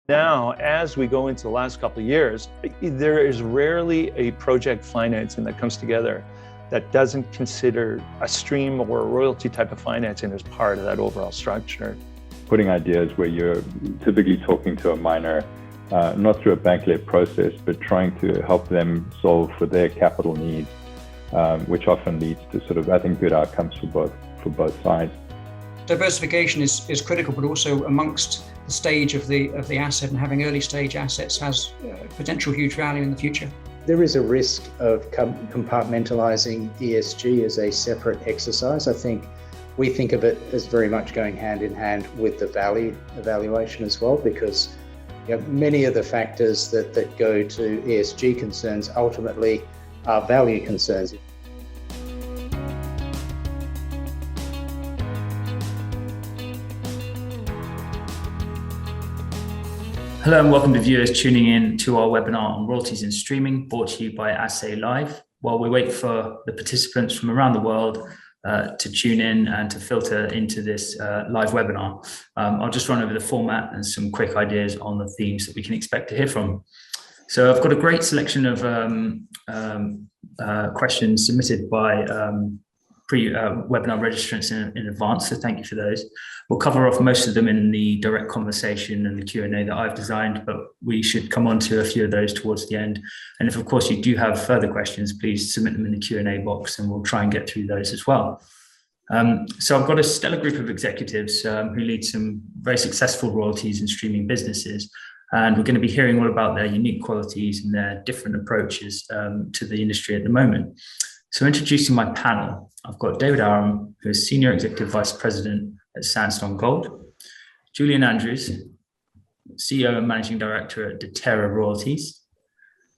Now, as we go into the last couple of years, there is rarely a project financing that comes together that doesn't consider a stream or a royalty type of financing as part of that overall structure. Putting ideas where you're typically talking to a miner, not through a bank-led process, but trying to help them solve for their capital needs, which often leads to sort of, I think, good outcomes for both sides. Diversification is critical, but also amongst the stage of the asset, and having early stage assets has potential huge value in the future. There is a risk of compartmentalizing ESG as a separate exercise. I think we think of it as very much going hand in hand with the value evaluation as well, because many of the factors that go to ESG concerns ultimately are value concerns. Hello and welcome to viewers tuning in to our webinar on royalties and streaming, brought to you by Assay Live. While we wait for the participants from around the world to tune in and to filter into this live webinar, I'll just run over the format and some quick ideas on the themes that we can expect to hear from. So I've got a great selection of questions submitted by pre-webinar registrants in advance, so thank you for those. We'll cover off most of them in the direct conversation and the Q&A that I've designed, but we should come on to a few of those towards the end. And if, of course, you do have further questions, please submit them in the Q&A box and we'll try and get through those as well. So I've got a stellar group of executives who lead some very successful royalties and streaming businesses. And we're going to be hearing all about their unique qualities and their different approaches to the industry at the moment. So introducing my panel, I've got David Aram, who is Senior Executive Vice President at Sandstorm Gold, Julian Andrews, CEO and Managing Director at Deterra Royalties,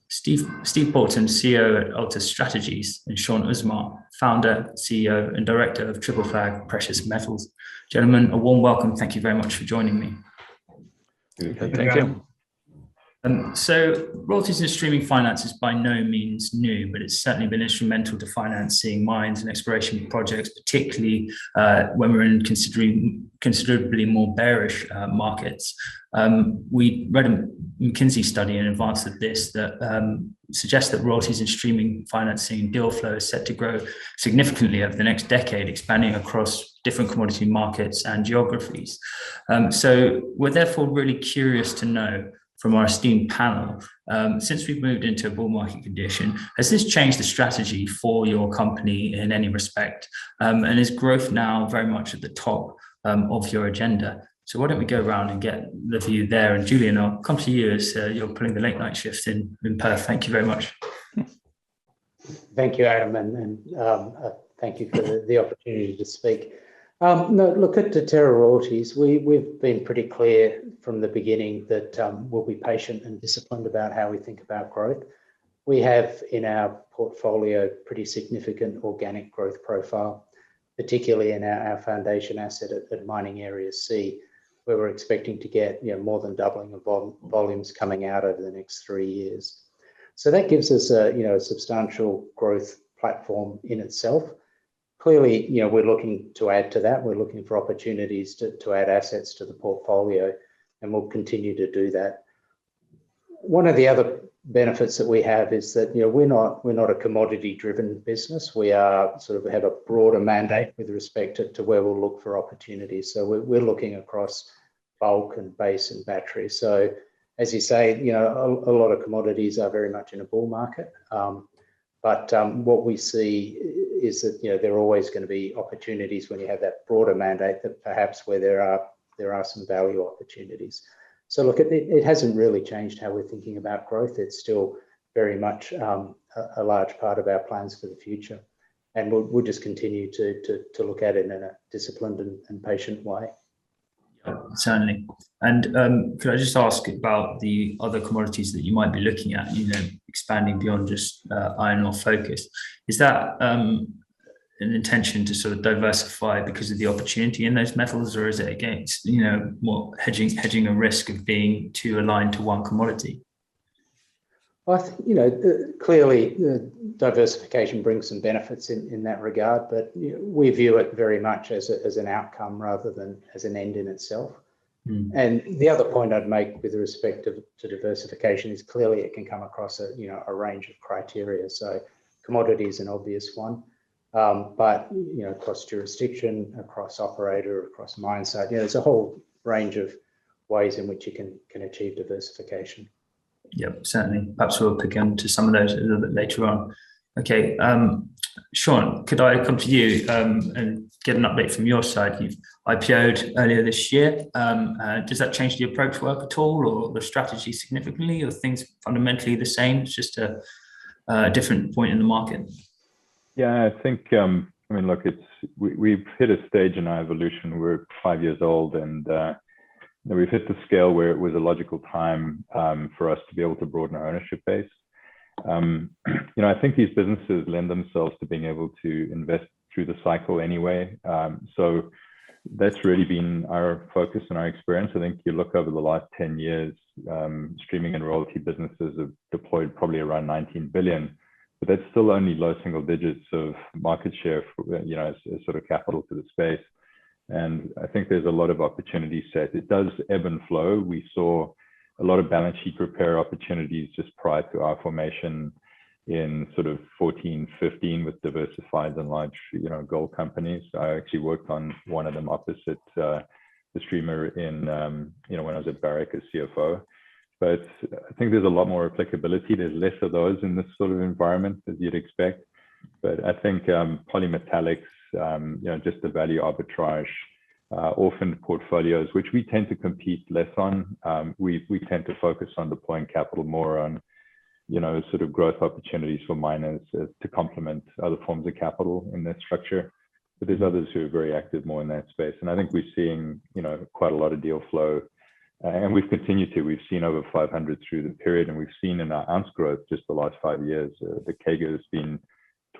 Steve Bolton, CEO at Altus Strategies, and Sean Usmar, Founder, CEO and Director of Triple Flag Precious Metals. Gentlemen, a warm welcome. Thank you very much for joining me. Thank you. So royalties and streaming finance is by no means new, but it's certainly been instrumental to financing mines and exploration projects, particularly when we're in considerably more bearish markets. We read a McKinsey study in advance of this that suggests that royalties and streaming financing deal flow is set to grow significantly over the next decade, expanding across different commodity markets and geographies. So we're therefore really curious to know from our esteemed panel, since we've moved into a bull market condition, has this changed the strategy for your company in any respect? And is growth now very much at the top of your agenda? So why don't we go around and get the view there? And Julian, I'll come to you as you're pulling the late night shift in Perth. Thank you very much. Thank you, Adam, and thank you for the opportunity to speak. No, look, at Deterra Royalties, we've been pretty clear from the beginning that we'll be patient and disciplined about how we think about growth. We have in our portfolio pretty significant organic growth profile, particularly in our foundation asset at Mining Area C, where we're expecting to get more than doubling of volumes coming out over the next 3 years. So that gives us a substantial growth platform in itself. Clearly, we're looking to add to that. We're looking for opportunities to add assets to the portfolio, and we'll continue to do that. One of the other benefits that we have is that we're not a commodity-driven business. We are sort of have a broader mandate with respect to where we'll look for opportunities. So we're looking across bulk and base and battery. So as you say, a lot of commodities are very much in a bull market. But what we see is that there are always going to be opportunities when you have that broader mandate, that perhaps where there are some value opportunities. So look, it hasn't really changed how we're thinking about growth. It's still very much a large part of our plans for the future, and we'll just continue to look at it in a disciplined and patient way. Certainly. And could I just ask about the other commodities that you might be looking at, expanding beyond just iron ore focus? Is that an intention to sort of diversify because of the opportunity in those metals, or is it against, more hedging a risk of being too aligned to one commodity? Well, I think, clearly diversification brings some benefits in that regard, but we view it very much as an outcome rather than as an end in itself. And the other point I'd make with respect to diversification is clearly it can come across a range of criteria. So commodity is an obvious one, but across jurisdiction, across operator, across mine site, there's a whole range of ways in which you can achieve diversification. Yep, certainly. Perhaps we'll pick into some of those a little bit later on. Okay, Sean, could I come to you and get an update from your side? You've IPO'd earlier this year. Does that change the approach work at all, or the strategy significantly, or things fundamentally the same? It's just a different point in the market. Yeah, I think, look, we've hit a stage in our evolution. We're 5 years old, and we've hit the scale where it was a logical time for us to be able to broaden our ownership base. I think these businesses lend themselves to being able to invest through the cycle anyway. So that's really been our focus and our experience. I think you look over the last 10 years, streaming and royalty businesses have deployed probably around 19 billion, but that's still only low single digits of market share for, as sort of capital to the space. And I think there's a lot of opportunity set. It does ebb and flow. We saw a lot of balance sheet repair opportunities just prior to our formation in sort of 14, 15 with diversified and large, gold companies. I actually worked on one of them opposite the streamer in, when I was at Barrick as CFO. But I think there's a lot more applicability. There's less of those in this sort of environment as you'd expect. But I think polymetallics, just the value arbitrage, orphaned portfolios, which we tend to compete less on. We tend to focus on deploying capital more on, sort of growth opportunities for miners to complement other forms of capital in that structure. But there's others who are very active more in that space. And I think we're seeing, quite a lot of deal flow. And we've continued to. We've seen over 500 through the period, and we've seen in our ounce growth just the last 5 years, the CAGR has been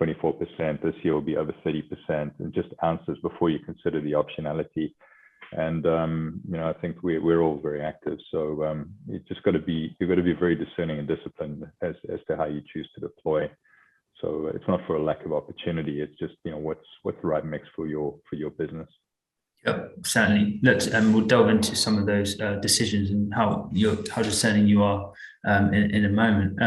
24%. This year will be over 30%, and just ounces before you consider the optionality. And I think we're all very active. So you've got to be very discerning and disciplined as to how you choose to deploy. So it's not for a lack of opportunity. It's just what's the right mix for your business. Yeah, certainly. We'll delve into some of those decisions and how discerning you are in a moment.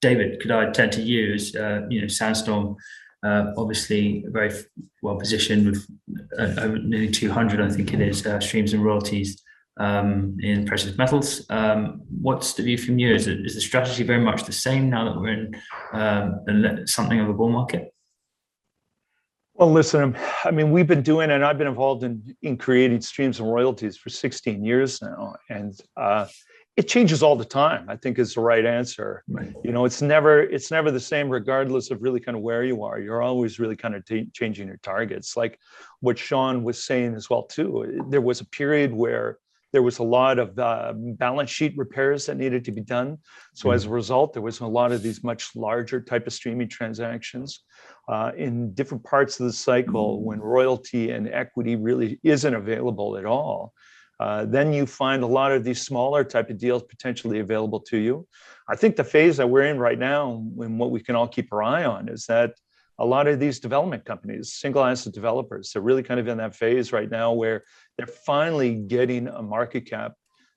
David, could I turn to you as Sandstorm, obviously very well positioned with over nearly 200, I think it is, streams and royalties in precious metals. What's the view from you? Is the strategy very much the same now that we're in something of a bull market? Well, listen, we've been doing, and I've been involved in creating streams and royalties for 16 years now, and it changes all the time, I think is the right answer. Right. It's never the same, regardless of really kind of where you are. You're always really kind of changing your targets. Like what Sean was saying as well too. There was a period where there was a lot of balance sheet repairs that needed to be done. So as a result, there was a lot of these much larger type of streaming transactions in different parts of the cycle when royalty and equity really isn't available at all. Then you find a lot of these smaller type of deals potentially available to you. I think the phase that we're in right now, and what we can all keep our eye on, is that a lot of these development companies, single asset developers, they're really kind of in that phase right now where they're finally getting a market cap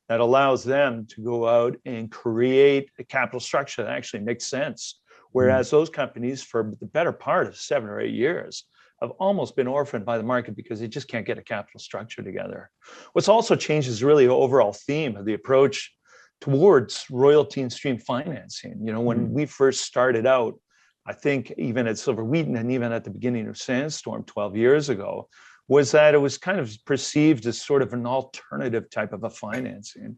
that allows them to go out and create a capital structure that actually makes sense. Whereas those companies, for the better part of 7 or 8 years, have almost been orphaned by the market because they just can't get a capital structure together. What's also changed is really the overall theme of the approach towards royalty and stream financing. When we first started out, I think even at Silver Wheaton and even at the beginning of Sandstorm 12 years ago, was that it was kind of perceived as sort of an alternative type of a financing.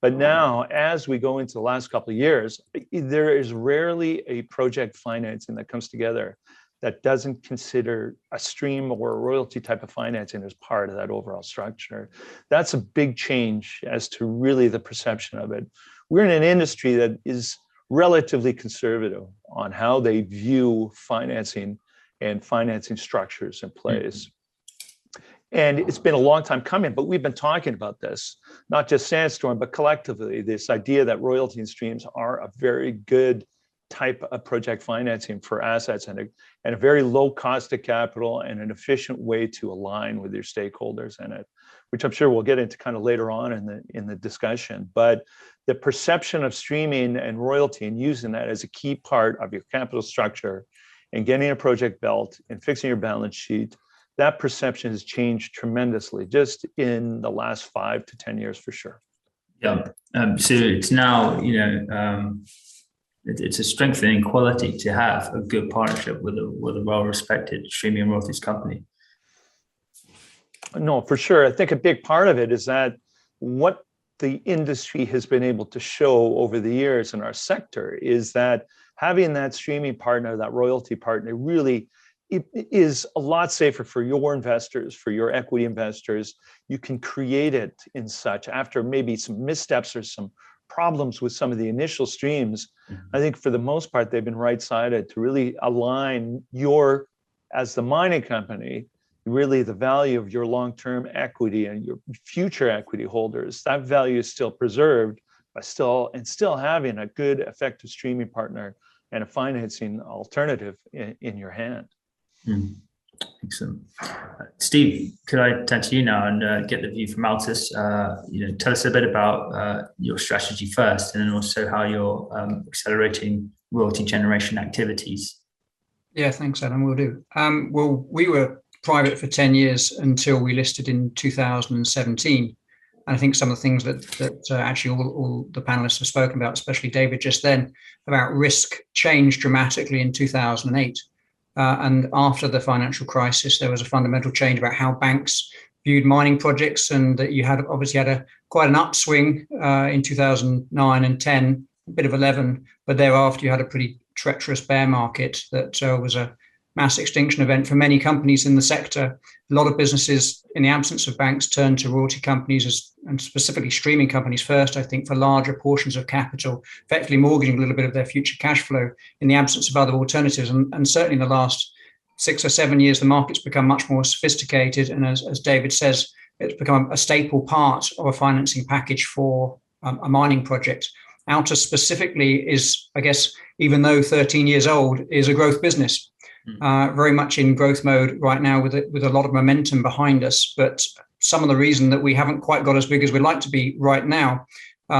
But now, as we go into the last couple of years, there is rarely a project financing that comes together that doesn't consider a stream or a royalty type of financing as part of that overall structure. That's a big change as to really the perception of it. We're in an industry that is relatively conservative on how they view financing and financing structures in place. And it's been a long time coming, but we've been talking about this, not just Sandstorm, but collectively, this idea that royalty and streams are a very good type of project financing for assets and a very low cost of capital and an efficient way to align with your stakeholders in it, which I'm sure we'll get into kind of later on in the discussion. But the perception of streaming and royalty and using that as a key part of your capital structure and getting a project built and fixing your balance sheet, that perception has changed tremendously just in the last 5 to 10 years for sure. Yeah. So it's now, it's a strengthening quality to have a good partnership with a well-respected streaming and royalties company. No, for sure. I think a big part of it is that what the industry has been able to show over the years in our sector is that having that streaming partner, that royalty partner, really it is a lot safer for your investors, for your equity investors. You can create it in such after maybe some missteps or some problems with some of the initial streams. I think for the most part, they've been right-sided to really align your, as the mining company, really the value of your long-term equity and your future equity holders. That value is still preserved, but still having a good, effective streaming partner and a financing alternative in your hand. Excellent. Steve, could I turn to you now and get the view from Altus? Tell us a bit about your strategy first, and then also how you're accelerating royalty generation activities. Yeah, thanks, Adam. We'll do. Well, we were private for 10 years until we listed in 2017. And I think some of the things that actually all the panelists have spoken about, especially David just then, about risk changed dramatically in 2008. And after the financial crisis, there was a fundamental change about how banks viewed mining projects, and that you had obviously quite an upswing in 2009 and 10, a bit of 11, but thereafter you had a pretty treacherous bear market that was a mass extinction event for many companies in the sector. A lot of businesses, in the absence of banks, turned to royalty companies and specifically streaming companies first, I think, for larger portions of capital, effectively mortgaging a little bit of their future cash flow in the absence of other alternatives. And certainly in the last 6 or 7 years, the market's become much more sophisticated. And as David says, it's become a staple part of a financing package for a mining project. Altus specifically is, I guess, even though 13 years old, is a growth business. Very much in growth mode right now with a lot of momentum behind us. But some of the reason that we haven't quite got as big as we'd like to be right now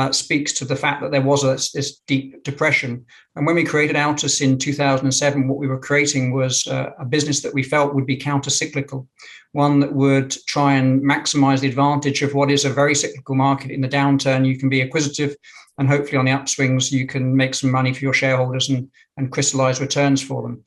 speaks to the fact that there was this deep depression. And when we created Altus in 2007, what we were creating was a business that we felt would be counter-cyclical, one that would try and maximize the advantage of what is a very cyclical market. In the downturn, you can be acquisitive, and hopefully on the upswings, you can make some money for your shareholders and crystallize returns for them.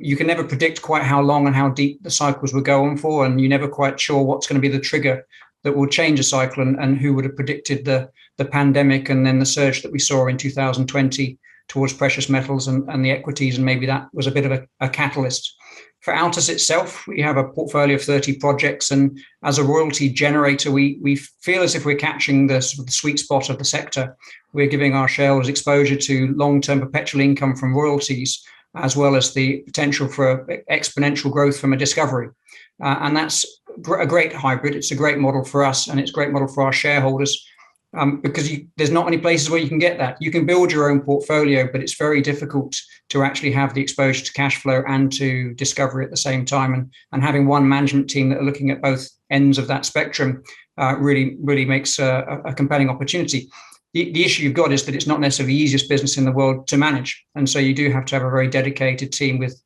You can never predict quite how long and how deep the cycles will go on for, and you're never quite sure what's going to be the trigger that will change a cycle, and who would have predicted the pandemic and then the surge that we saw in 2020 towards precious metals and the equities, and maybe that was a bit of a catalyst. For Altus itself, we have a portfolio of 30 projects, and as a royalty generator, we feel as if we're catching the sweet spot of the sector. We're giving our shareholders exposure to long-term perpetual income from royalties, as well as the potential for exponential growth from a discovery. And that's a great hybrid. It's a great model for us, and it's a great model for our shareholders, because there's not many places where you can get that. You can build your own portfolio, but it's very difficult to actually have the exposure to cash flow and to discovery at the same time. And having one management team that are looking at both ends of that spectrum really makes a compelling opportunity. The issue you've got is that it's not necessarily the easiest business in the world to manage. And so you do have to have a very dedicated team with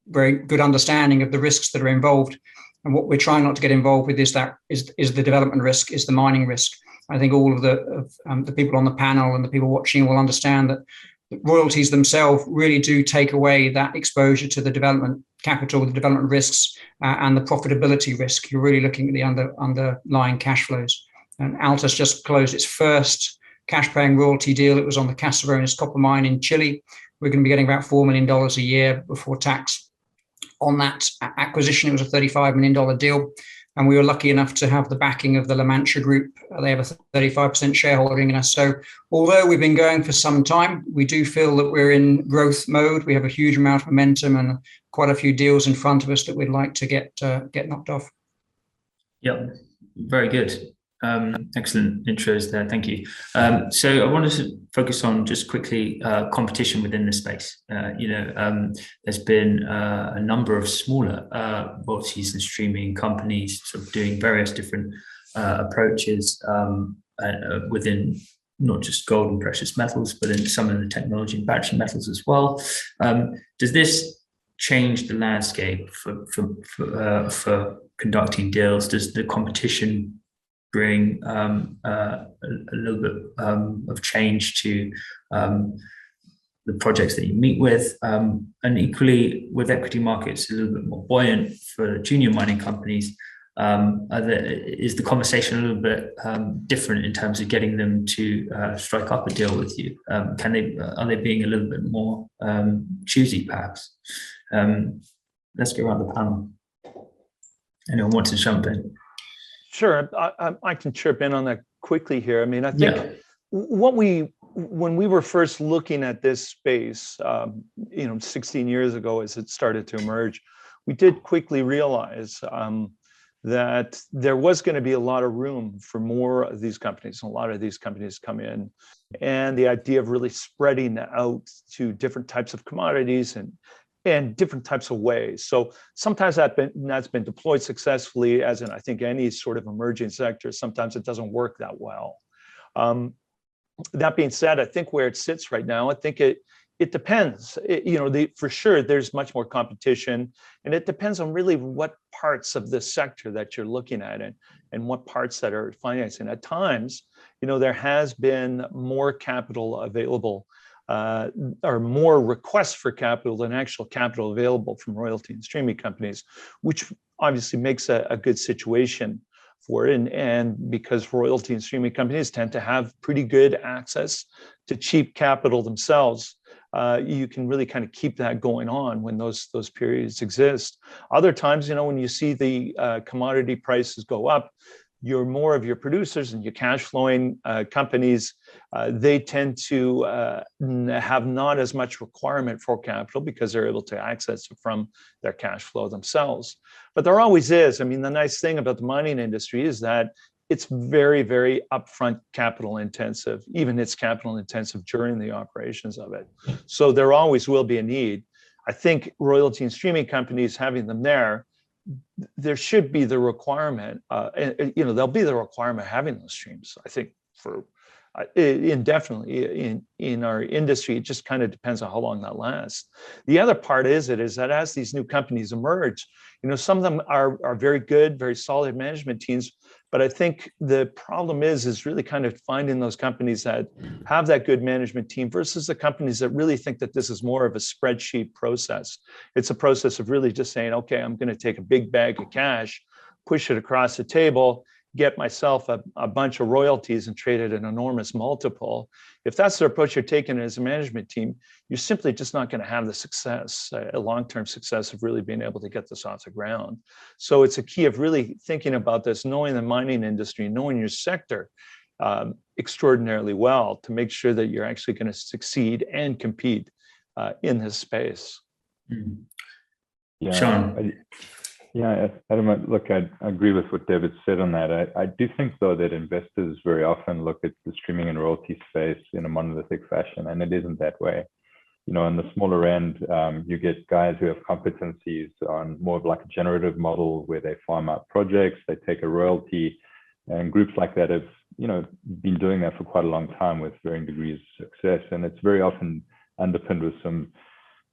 very good understanding of the risks that are involved. And what we're trying not to get involved with is the development risk, is the mining risk. I think all of the people on the panel and the people watching will understand that royalties themselves really do take away that exposure to the development capital, the development risks, and the profitability risk. You're really looking at the underlying cash flows. And Altus just closed its first cash-paying royalty deal. It was on the Caserones copper mine in Chile. We're going to be getting about $4 million a year before tax on that acquisition. It was a $35 million deal. And we were lucky enough to have the backing of the La Mancha Group. They have a 35% shareholding in us. So although we've been going for some time, we do feel that we're in growth mode. We have a huge amount of momentum and quite a few deals in front of us that we'd like to get knocked off. Yep, very good. Excellent intros there. Thank you. So I wanted to focus on just quickly competition within the space. There's been a number of smaller royalties and streaming companies sort of doing various different approaches within not just gold and precious metals, but in some of the technology and battery metals as well. Does this change the landscape for conducting deals? Does the competition bring a little bit of change to the projects that you meet with? And equally, with equity markets a little bit more buoyant for junior mining companies, is the conversation a little bit different in terms of getting them to strike up a deal with you? Are they being a little bit more choosy, perhaps? Let's go around the panel. Anyone want to jump in? Sure, I can chirp in on that quickly here. I mean, I think when we were first looking at this space, 16 years ago, as it started to emerge, we did quickly realize that there was going to be a lot of room for more of these companies. A lot of these companies come in, and the idea of really spreading out to different types of commodities and different types of ways. So sometimes that's been deployed successfully, as in I think any sort of emerging sector. Sometimes it doesn't work that well. That being said, I think where it sits right now, I think it depends. For sure, there's much more competition, and it depends on really what parts of the sector that you're looking at and what parts that are financing. At times, there has been more capital available, or more requests for capital than actual capital available from royalty and streaming companies, which obviously makes a good situation for it. And because royalty and streaming companies tend to have pretty good access to cheap capital themselves, you can really kind of keep that going on when those periods exist. Other times, when you see the commodity prices go up, more of your producers and your cash flowing companies, they tend to have not as much requirement for capital because they're able to access it from their cash flow themselves. But there always is. I mean, the nice thing about the mining industry is that it's very, very upfront capital intensive. Even it's capital intensive during the operations of it. So there always will be a need. I think royalty and streaming companies, having them there should be the requirement, there'll be the requirement of having those streams. I think for indefinitely in our industry, it just kind of depends on how long that lasts. The other part is that as these new companies emerge, some of them are very good, very solid management teams. But I think the problem is really kind of finding those companies that have that good management team versus the companies that really think that this is more of a spreadsheet process. It's a process of really just saying, okay, I'm going to take a big bag of cash, push it across the table, get myself a bunch of royalties and trade at an enormous multiple. If that's the approach you're taking as a management team, you're simply just not going to have the success, a long-term success of really being able to get this off the ground. So it's a key of really thinking about this, knowing the mining industry, knowing your sector extraordinarily well to make sure that you're actually going to succeed and compete in this space. Yeah. Sean. Yeah, Adam, look, I agree with what David said on that. I do think, though, that investors very often look at the streaming and royalty space in a monolithic fashion, and it isn't that way. On the smaller end, you get guys who have competencies on more of like a generative model where they farm out projects, they take a royalty, and groups like that have, been doing that for quite a long time with varying degrees of success. And it's very often underpinned with some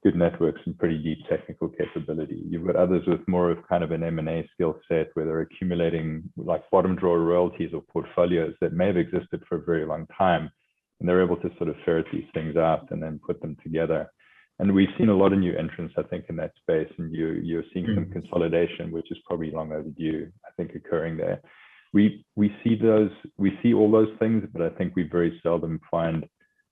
good networks and pretty deep technical capability. You've got others with more of kind of an M&A skill set where they're accumulating like bottom drawer royalties or portfolios that may have existed for a very long time. And they're able to sort of ferret these things out and then put them together. And we've seen a lot of new entrants, I think, in that space. And you're seeing some consolidation, which is probably long overdue, I think, occurring there. We see all those things, but I think we very seldom find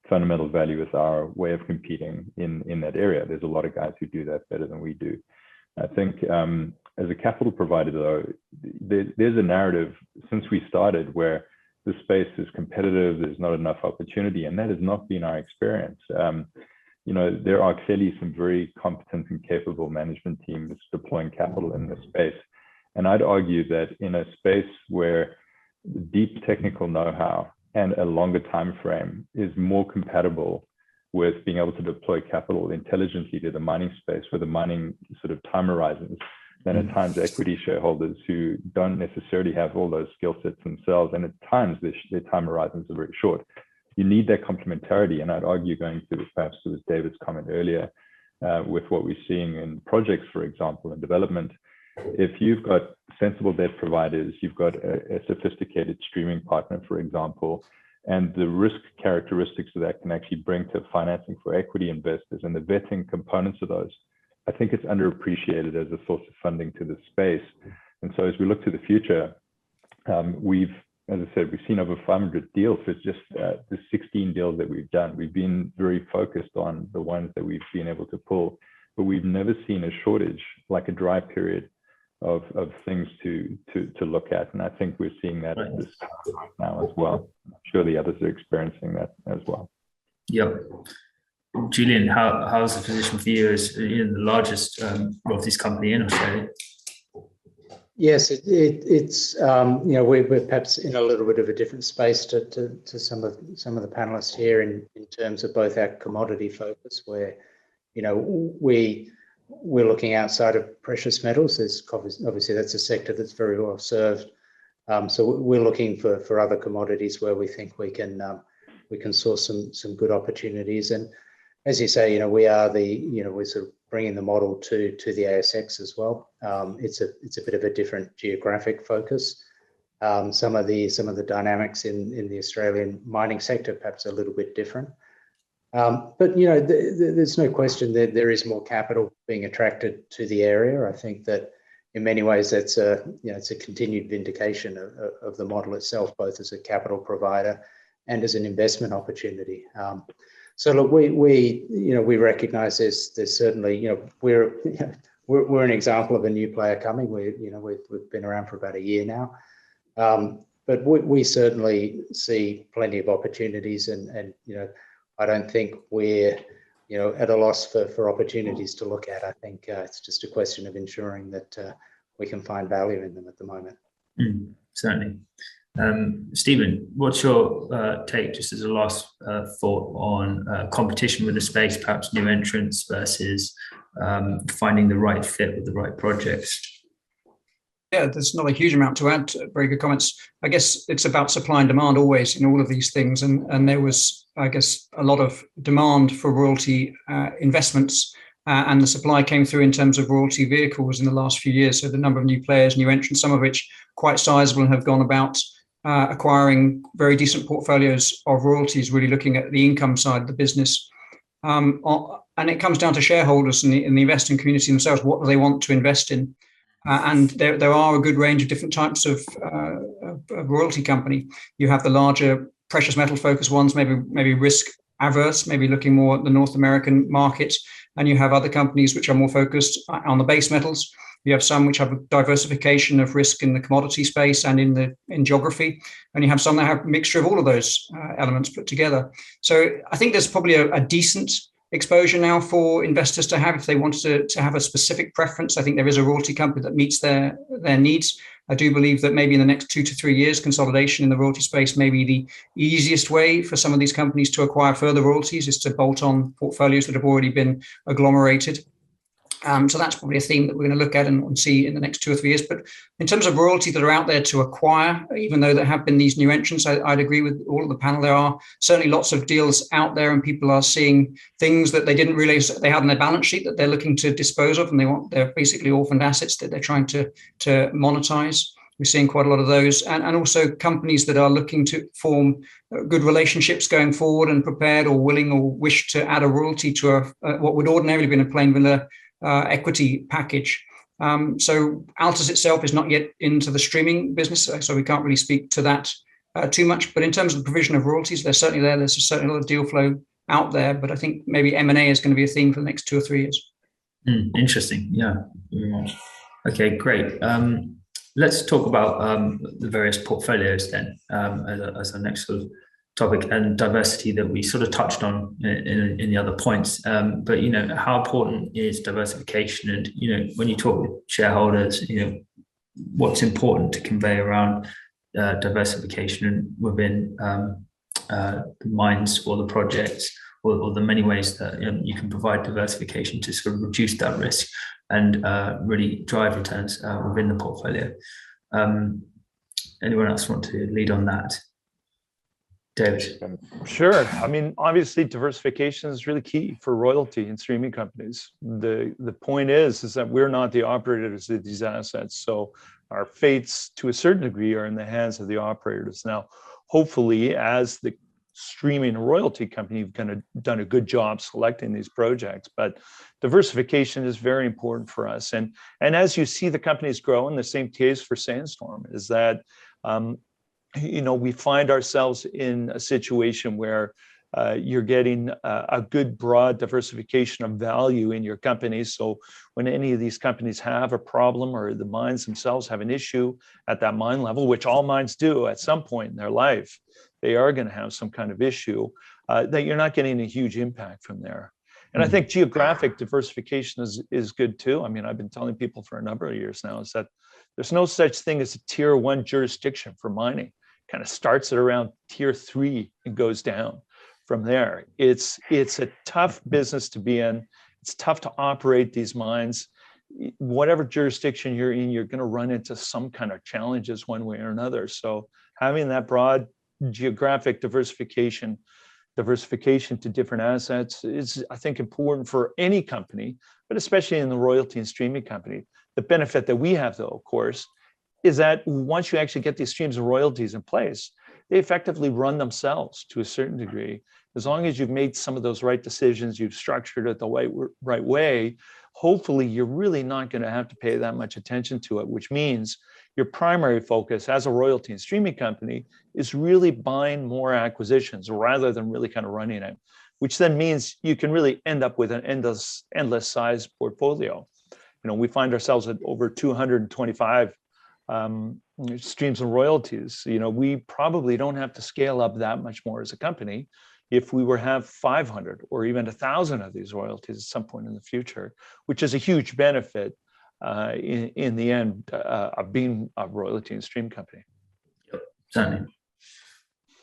fundamental value with our way of competing in that area. There's a lot of guys who do that better than we do. I think as a capital provider, though, there's a narrative since we started where the space is competitive, there's not enough opportunity, and that has not been our experience. There are clearly some very competent and capable management teams deploying capital in this space. And I'd argue that in a space where deep technical know-how and a longer time frame is more compatible with being able to deploy capital intelligently to the mining space, where the mining sort of time horizons than at times equity shareholders who don't necessarily have all those skill sets themselves. And at times their time horizons are very short. You need that complementarity. And I'd argue, going to perhaps to David's comment earlier, with what we're seeing in projects, for example, in development, if you've got sensible debt providers, you've got a sophisticated streaming partner, for example, and the risk characteristics of that can actually bring to financing for equity investors and the vetting components of those, I think it's underappreciated as a source of funding to the space. And so as we look to the future, as I said, we've seen over 500 deals. It's just the 16 deals that we've done. We've been very focused on the ones that we've been able to pull, but we've never seen a shortage, like a dry period of things to look at. And I think we're seeing that at this time right now as well. I'm sure the others are experiencing that as well. Yep. Julian, how's the position for you as the largest royalties company in Australia? Yes, it's we're perhaps in a little bit of a different space to some of the panelists here in terms of both our commodity focus, where we're looking outside of precious metals. There's obviously that's a sector that's very well served. So we're looking for other commodities where we think we can source some good opportunities. And as you say, we are we're sort of bringing the model to the ASX as well. It's a bit of a different geographic focus. Some of the dynamics in the Australian mining sector perhaps a little bit different. But there's no question that there is more capital being attracted to the area. I think that in many ways that's it's a continued vindication of the model itself, both as a capital provider and as an investment opportunity. So look, we recognise there's certainly we're an example of a new player coming. We've been around for about a year now, but we certainly see plenty of opportunities, and I don't think we're at a loss for opportunities to look at. I think it's just a question of ensuring that we can find value in them at the moment. Certainly. Stephen, what's your take, just as a last thought, on competition with the space, perhaps new entrants versus finding the right fit with the right projects? Yeah, there's not a huge amount to add. Very good comments. I guess it's about supply and demand always in all of these things. And there was, I guess, a lot of demand for royalty investments, and the supply came through in terms of royalty vehicles in the last few years. So the number of new players, new entrants, some of which quite sizable and have gone about acquiring very decent portfolios of royalties, really looking at the income side of the business. And it comes down to shareholders and the investing community themselves. What do they want to invest in? And there are a good range of different types of royalty company. You have the larger precious metal focused ones, maybe risk averse, maybe looking more at the North American market. And you have other companies which are more focused on the base metals. You have some which have a diversification of risk in the commodity space and in geography. And you have some that have a mixture of all of those elements put together. So I think there's probably a decent exposure now for investors to have if they wanted to have a specific preference. I think there is a royalty company that meets their needs. I do believe that maybe in the next 2 to 3 years, consolidation in the royalty space may be the easiest way for some of these companies to acquire further royalties, is to bolt on portfolios that have already been agglomerated. So that's probably a theme that we're going to look at and see in the next 2 or 3 years. But in terms of royalties that are out there to acquire, even though there have been these new entrants, I'd agree with all of the panel. There are certainly lots of deals out there, and people are seeing things that they didn't realize that they had on their balance sheet that they're looking to dispose of, and they're basically orphaned assets that they're trying to monetize. We're seeing quite a lot of those, and also companies that are looking to form good relationships going forward and prepared or willing or wish to add a royalty to what would ordinarily be in a plain vanilla equity package. So Altus itself is not yet into the streaming business, so we can't really speak to that too much. But in terms of the provision of royalties, they're certainly there. There's certainly a lot of deal flow out there, but I think maybe M&A is going to be a theme for the next 2 or 3 years. Interesting. Yeah, very much. Okay, great. Let's talk about the various portfolios then as our next sort of topic, and diversity that we sort of touched on in the other points. But how important is diversification? And when you talk with shareholders, what's important to convey around diversification within the mines or the projects, or the many ways that you can provide diversification to sort of reduce that risk. and really drive returns within the portfolio. Anyone else want to lead on that? David? Sure. I mean, obviously, diversification is really key for royalty and streaming companies. The point is that we're not the operators of these assets. So our fates, to a certain degree, are in the hands of the operators. Now, hopefully, as the streaming royalty company, you've kind of done a good job selecting these projects, but diversification is very important for us. And as you see the companies grow, and the same case for Sandstorm, is that we find ourselves in a situation where you're getting a good broad diversification of value in your companies. So when any of these companies have a problem, or the mines themselves have an issue at that mine level, which all mines do at some point in their life, they are going to have some kind of issue, that you're not getting a huge impact from there. And I think geographic diversification is good too. I mean, I've been telling people for a number of years now is that there's no such thing as a tier 1 jurisdiction for mining. Kind of starts at around tier 3 and goes down from there. It's a tough business to be in. It's tough to operate these mines. Whatever jurisdiction you're in, you're going to run into some kind of challenges one way or another. So having that broad geographic diversification to different assets is, I think, important for any company, but especially in the royalty and streaming company. The benefit that we have, though, of course, is that once you actually get these streams of royalties in place, they effectively run themselves to a certain degree. As long as you've made some of those right decisions, you've structured it the right way, hopefully you're really not going to have to pay that much attention to it, which means your primary focus as a royalty and streaming company is really buying more acquisitions rather than really kind of running it, which then means you can really end up with an endless size portfolio. We find ourselves at over 225 streams and royalties. We probably don't have to scale up that much more as a company if we were to have 500 or even 1,000 of these royalties at some point in the future, which is a huge benefit in the end of being a royalty and stream company. Yep, certainly.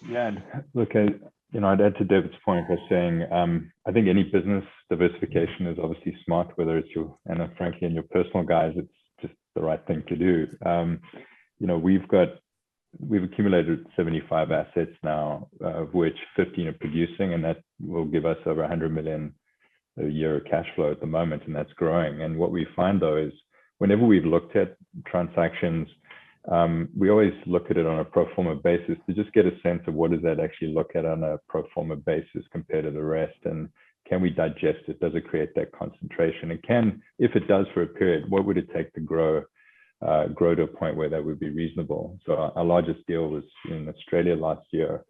Yeah, and look, I'd add to David's point by saying I think any business diversification is obviously smart, whether it's frankly, in your personal guys, it's just the right thing to do. We've accumulated 75 assets now, of which 15 are producing, and that will give us over 100 million a year of cash flow at the moment, and that's growing. And what we find, though, is whenever we've looked at transactions, we always look at it on a pro forma basis to just get a sense of what does that actually look at on a pro forma basis compared to the rest, and can we digest it? Does it create that concentration? And if it does for a period, what would it take to grow to a point where that would be reasonable? So our largest deal was in Australia last year,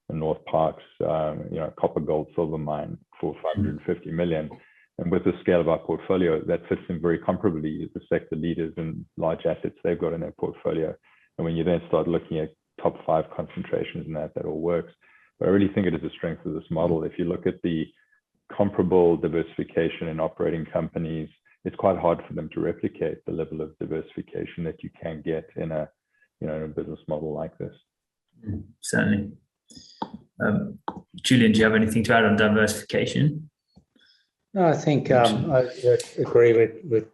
in North Parkes, copper, gold, silver mine for 550 million. And with the scale of our portfolio, that fits in very comparably as the sector leaders and large assets they've got in their portfolio. And when you then start looking at top 5 concentrations and that all works. But I really think it is a strength of this model. If you look at the comparable diversification in operating companies, it's quite hard for them to replicate the level of diversification that you can get in a business model like this. Certainly. Julian, do you have anything to add on diversification? No, I think I agree with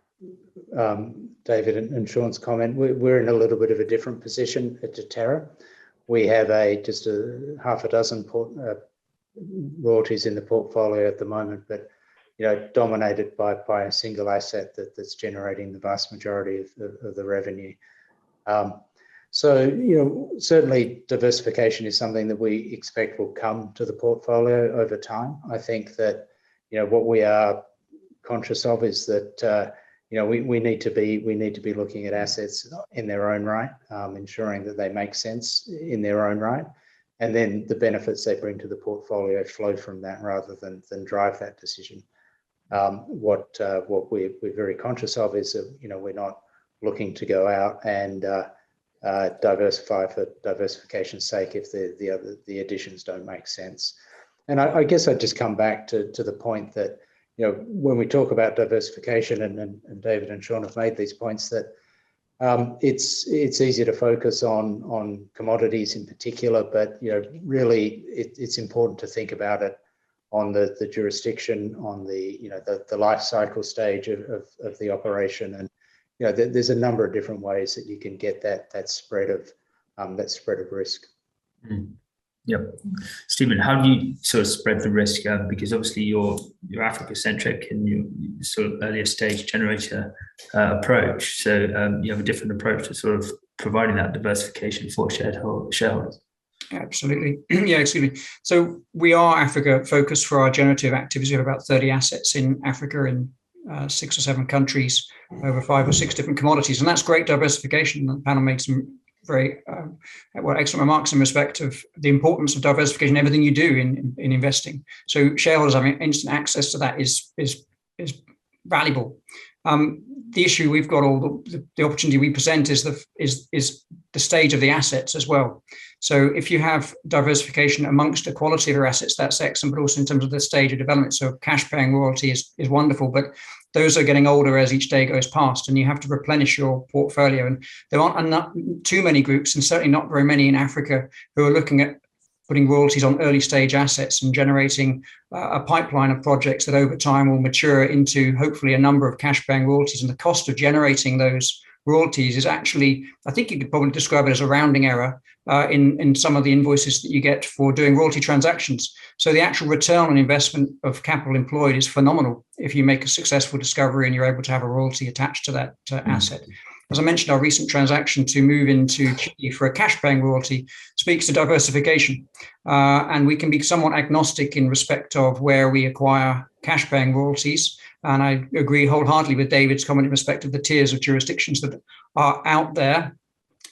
David and Sean's comment. We're in a little bit of a different position at Deterra. We have just a half a dozen royalties in the portfolio at the moment, but dominated by a single asset that's generating the vast majority of the revenue. So certainly diversification is something that we expect will come to the portfolio over time. I think that what we are conscious of is that we need to be looking at assets in their own right, ensuring that they make sense in their own right, and then the benefits they bring to the portfolio flow from that rather than drive that decision. What we're very conscious of is that we're not looking to go out and diversify for diversification's sake if the additions don't make sense. And I guess I'd just come back to the point that when we talk about diversification, and David and Sean have made these points, that it's easy to focus on commodities in particular, but really it's important to think about it on the jurisdiction, on the life cycle stage of the operation, and there's a number of different ways that you can get that spread of risk. Mm. Yep. Stephen, how do you sort of spread the risk? Because obviously you're Africa centric and you sort of earlier stage generator approach. So you have a different approach to sort of providing that diversification for shareholders. Absolutely. Yeah, excuse me. So we are Africa focused for our generative activities. We have about 30 assets in Africa in 6 or 7 countries, over 5 or 6 different commodities. And that's great diversification. The panel makes some very excellent remarks in respect of the importance of diversification in everything you do in investing. So shareholders having instant access to that is valuable. The issue we've got, or the opportunity we present, is the stage of the assets as well. So if you have diversification amongst the quality of your assets, that's excellent, but also in terms of the stage of development. So cash paying royalty is wonderful, but those are getting older as each day goes past, and you have to replenish your portfolio. And there aren't too many groups, and certainly not very many in Africa, who are looking at putting royalties on early stage assets and generating a pipeline of projects that over time will mature into hopefully a number of cash paying royalties. And the cost of generating those royalties is actually, I think you could probably describe it as a rounding error in some of the invoices that you get for doing royalty transactions. So the actual return on investment of capital employed is phenomenal if you make a successful discovery and you're able to have a royalty attached to that asset. As I mentioned, our recent transaction to move into Chile for a cash-paying royalty speaks to diversification. And we can be somewhat agnostic in respect of where we acquire cash-paying royalties. And I agree wholeheartedly with David's comment in respect of the tiers of jurisdictions that are out there.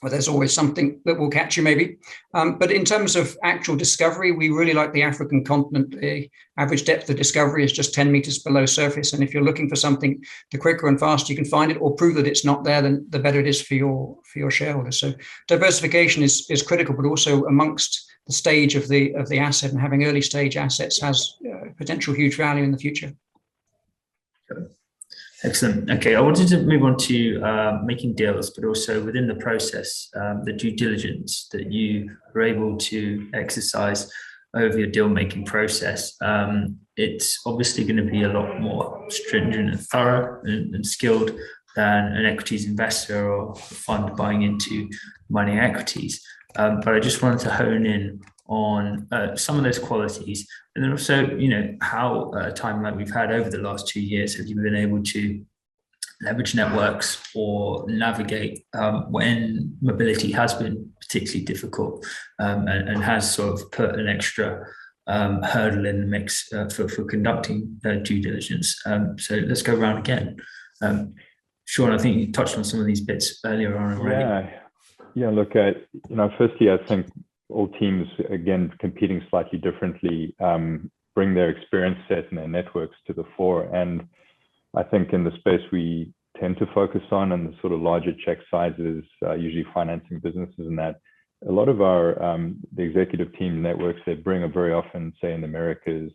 Well, there's always something that will catch you maybe. But in terms of actual discovery, we really like the African continent. The average depth of discovery is just 10 meters below surface. And if you're looking for something, the quicker and faster you can find it or prove that it's not there, then the better it is for your shareholders. So diversification is critical, but also amongst the stage of the asset, and having early stage assets has potential huge value in the future. Excellent. Okay, I wanted to move on to making deals, but also within the process, the due diligence that you are able to exercise over your deal-making process. It's obviously going to be a lot more stringent and thorough and skilled than an equities investor or a fund buying into mining equities. But I just wanted to hone in on some of those qualities, and then also, how a time like we've had over the last 2 years, have you been able to leverage networks or navigate when mobility has been particularly difficult and has sort of put an extra hurdle in the mix for conducting due diligence. So let's go around again. Sean, I think you touched on some of these bits earlier on already. Yeah. Look, firstly, I think all teams, again, competing slightly differently, bring their experience set and their networks to the fore. And I think in the space we tend to focus on, and the sort of larger check sizes, usually financing businesses, and that a lot of our the executive team networks they bring are very often, say in the Americas,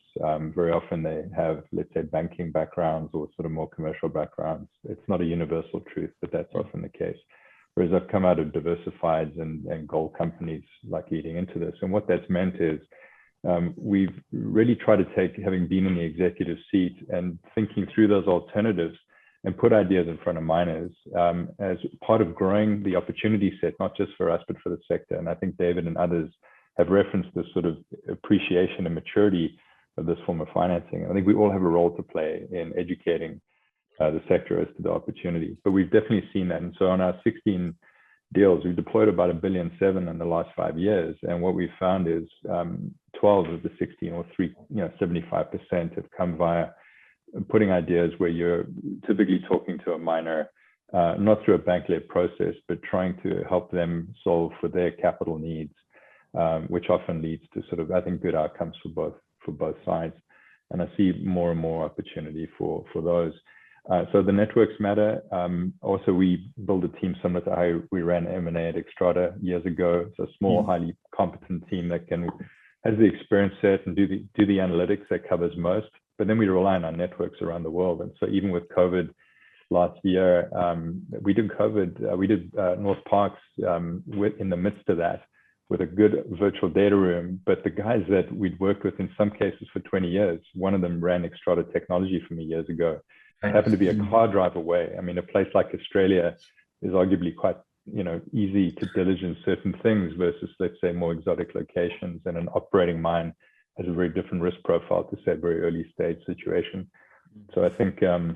very often they have, let's say, banking backgrounds or sort of more commercial backgrounds. It's not a universal truth, but that's often the case. Whereas I've come out of diversifieds and gold companies like leading into this. And what that's meant is we've really tried to take, having been in the executive seat and thinking through those alternatives and put ideas in front of miners as part of growing the opportunity set, not just for us, but for the sector. And I think David and others have referenced this sort of appreciation and maturity of this form of financing. I think we all have a role to play in educating the sector as to the opportunity, but we've definitely seen that. And so on our 16 deals, we've deployed about $1.7 billion in the last 5 years. And what we've found is 12 of the 16, or 75%, have come via putting ideas where you're typically talking to a miner, not through a bank-led process, but trying to help them solve for their capital needs, which often leads to sort of, I think, good outcomes for both sides. And I see more and more opportunity for those. So the networks matter. Also, we build a team similar to how we ran M&A at Xstrata years ago. It's a small, highly competent team that has the experience set and do the analytics that covers most. But then we rely on our networks around the world. And so even with COVID last year, we did North Parks in the midst of that, with a good virtual data room, but the guys that we'd worked with in some cases for 20 years, one of them ran Xstrata Technology for me years ago, happened to be a car drive away. I mean, a place like Australia is arguably quite, easy to diligence certain things versus, let's say, more exotic locations, and an operating mine has a very different risk profile to, say, a very early stage situation. So I think, the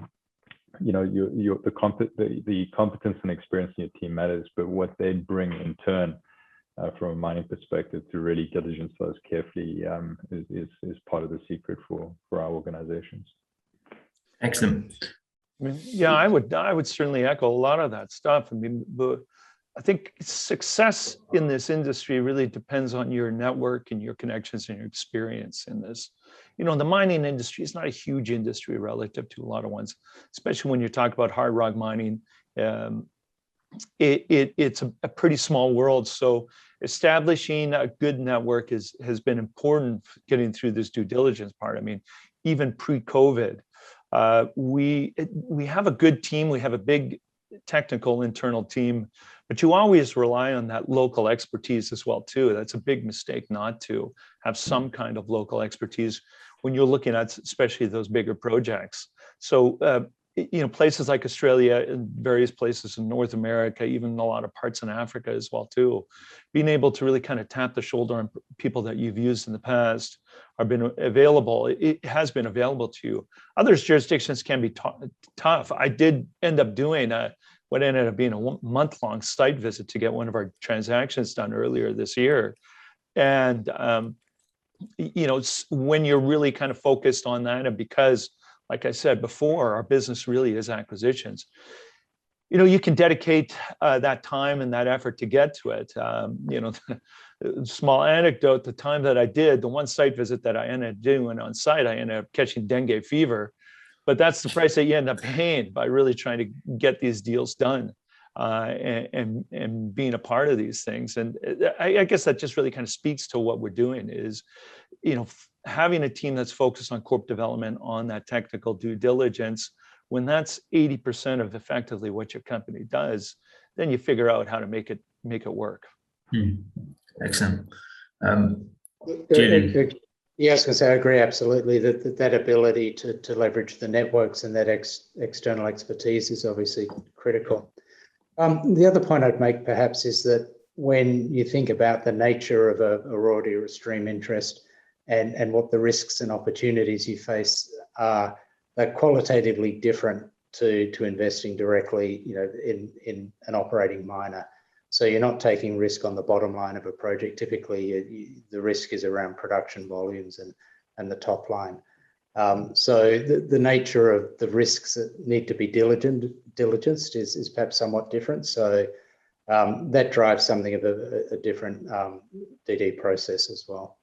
competence and experience in your team matters, but what they bring in turn from a mining perspective to really diligence those carefully is part of the secret for our organizations. Excellent. I would certainly echo a lot of that stuff. I mean, I think success in this industry really depends on your network and your connections and your experience in this. The mining industry is not a huge industry relative to a lot of ones, especially when you talk about hard rock mining. It's a pretty small world. So establishing a good network has been important for getting through this due diligence part. I mean, even pre-COVID, we have a good team. We have a big technical internal team, but you always rely on that local expertise as well too. That's a big mistake not to have some kind of local expertise when you're looking at especially those bigger projects. So places like Australia and various places in North America, even a lot of parts in Africa as well too, being able to really kind of tap the shoulder on people that you've used in the past have been available. It has been available to you. Other jurisdictions can be tough. I did end up doing what ended up being a month-long site visit to get one of our transactions done earlier this year. And, when you're really kind of focused on that, and because, like I said before, our business really is acquisitions. You can dedicate that time and that effort to get to it. Small anecdote, the time that I did, the one site visit that I ended up doing on site, I ended up catching dengue fever. But that's the price that you end up paying by really trying to get these deals done and being a part of these things. And I guess that just really kind of speaks to what we're doing is, having a team that's focused on corp development, on that technical due diligence. When that's 80% of effectively what your company does, then you figure out how to make it work. Excellent. Julian. Yeah, I was going to say, I agree absolutely that ability to leverage the networks and that external expertise is obviously critical. The other point I'd make perhaps is that when you think about the nature of a royalty or a stream interest and what the risks and opportunities you face are, they're qualitatively different to investing directly, in an operating miner. So you're not taking risk on the bottom line of a project. Typically, the risk is around production volumes and the top line. So the nature of the risks that need to be diligenced is perhaps somewhat different. So that drives something of a different DD process as well.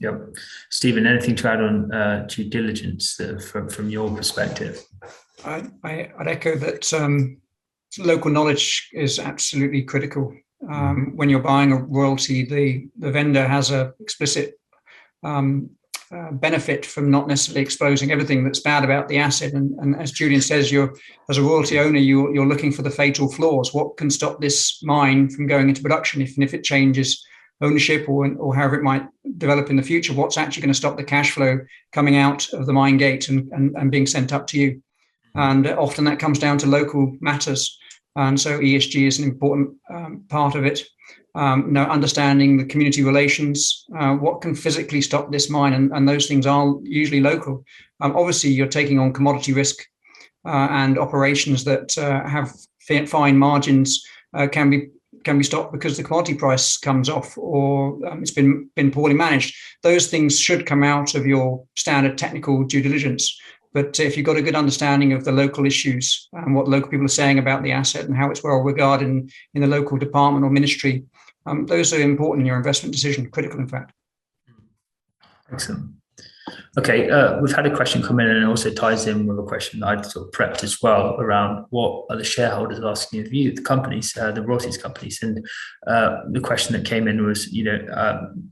Yep. Stephen, anything to add on due diligence from your perspective? I'd echo that local knowledge is absolutely critical. When you're buying a royalty, the vendor has an explicit benefit from not necessarily exposing everything that's bad about the asset. And as Julian says, as a royalty owner, you're looking for the fatal flaws. What can stop this mine from going into production if it changes ownership or however it might develop in the future? What's actually going to stop the cash flow coming out of the mine gate and being sent up to you? And often that comes down to local matters. And so ESG is an important part of it. Understanding the community relations, what can physically stop this mine, and those things are usually local. Obviously, you're taking on commodity risk and operations that have fine margins can be stopped because the commodity price comes off or it's been poorly managed. Those things should come out of your standard technical due diligence. But if you've got a good understanding of the local issues and what local people are saying about the asset and how it's well regarded in the local department or ministry, those are important in your investment decision, critical in fact. Excellent. Okay, we've had a question come in, and it also ties in with a question that I'd sort of prepped as well around what are the shareholders asking of you, the companies, the royalties companies. And the question that came in was,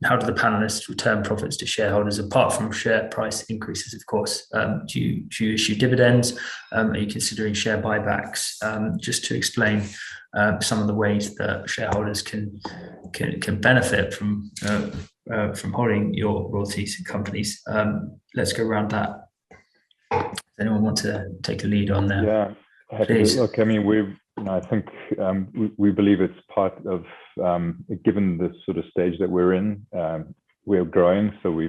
how do the panelists return profits to shareholders apart from share price increases, of course? Do you issue dividends? Are you considering share buybacks? Just to explain some of the ways that shareholders can benefit from holding your royalties companies. Let's go around that. Does anyone want to take a lead on that? Yeah, please. Look, I mean, I think we believe it's part of, given the sort of stage that we're in, we're growing, so we're